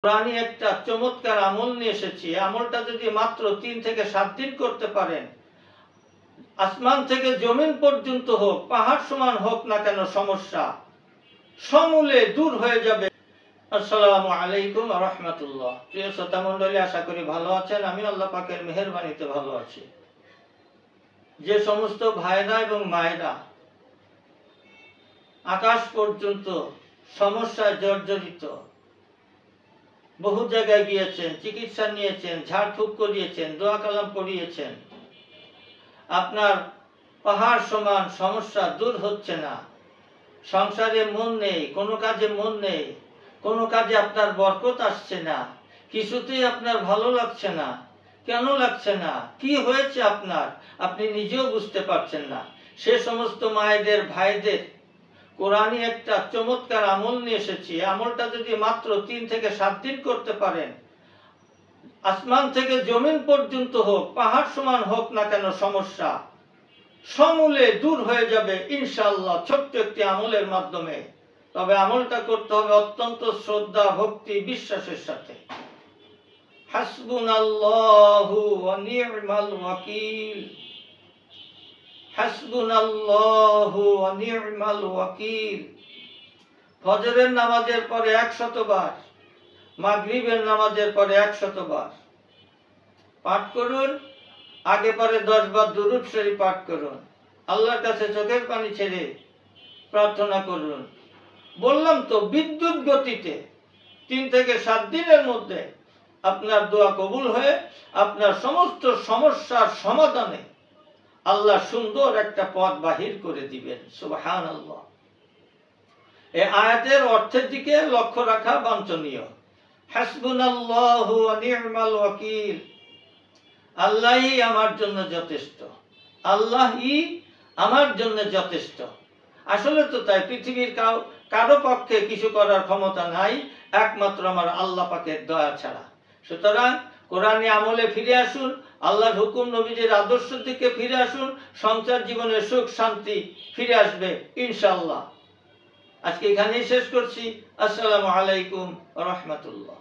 কোরআনে একটা চমৎকার আমল নিয়ে এসেছি। আমলটা যদি মাত্র 3 থেকে 7 দিন করতে পারেন, আসমান থেকে জমিন পর্যন্ত হোক, পাহাড় সমান হোক না কেন, সমস্যা সমূলে দূর হয়ে যাবে। আসসালামু আলাইকুম ওয়া রাহমাতুল্লাহ। প্রিয় শ্রোতা মণ্ডলী, আশা করি ভালো আছেন। আমি আল্লাহ পাকের মেহেরবানিতে ভালো আছি। যে সমস্ত ভাইরা এবং মায়েরা আকাশ পর্যন্ত সমস্যায় জর্জরিত, বহু জায়গায় গিয়েছেন, চিকিৎসা নিয়েছেন, ঝাড়ফুঁক করিয়েছেন, দোয়া কালাম পড়িয়েছেন, আপনার পাহাড় সমান সমস্যা দূর হচ্ছে না, সংসারে মন নেই, কোনো কাজে মন নেই, কোনো কাজে আপনার বরকত আসছে না, কিছুতেই আপনার ভালো লাগছে না, কেন লাগছে না, কি হয়েছে আপনার, আপনি নিজেও বুঝতে পারছেন না, সে সমস্ত মায়েদের ভাইদের কোরআনে একটা চমৎকার আমল নিয়ে এসেছি। আমলটা যদি মাত্র 3 থেকে 7 দিন করতে পারেন, আসমান থেকে জমিন পর্যন্ত হোক, পাহাড় সমান হোক না কেন, সমস্যা সমূলে দূর হয়ে যাবে ইনশাআল্লাহ, ছোট্ট একটি আমলের মাধ্যমে। তবে আমলটা করতে হবে অত্যন্ত শ্রদ্ধা, ভক্তি, বিশ্বাসের সাথে। হাসবুনাল্লাহু ওয়া নি'মাল ওয়াকিল, হাসবুনাল্লাহু ওয়া নি'মাল ওয়াকিল। ফজরের নামাজের পরে 100 বার, মাগরিবের নামাজের পরে 100 বার পাঠ করুন। আগে পরে 10 বার দুরূদ শরীফ পাঠ করুন। আল্লাহর কাছে চোখের পানি ছেড়ে প্রার্থনা করুন। বললাম তো, বিদ্যুৎ গতিতে 3 থেকে 7 দিনের মধ্যে আপনার দোয়া কবুল হয়ে আপনার সমস্ত সমস্যার সমাধানে আল্লাহ সুন্দর একটা পথ বাহির করে দিবেন। সুবহানাল্লাহ। এই আয়াতের অর্থের দিকে লক্ষ্য রাখা বাঞ্ছনীয়। হাসবুনাল্লাহু ওয়া নি'মাল ওয়াকিল, আল্লাহই আমার জন্য যথেষ্ট, আল্লাহই আমার জন্য যথেষ্ট। আসলে তো তাই, পৃথিবীর কারো পক্ষে কিছু করার ক্ষমতা নাই একমাত্র আমার আল্লাহ পাকের দয়া ছাড়া। সুতরাং কোরআনে আমলে ফিরে আসুন, আল্লাহর হুকুম নবীজির আদর্শ দিকে ফিরে আসুন, সংসার জীবনে সুখ শান্তি ফিরে আসবে ইনশাআল্লাহ। আজকে এখানেই শেষ করছি। আসসালামু আলাইকুম ওয়া রাহমাতুল্লাহ।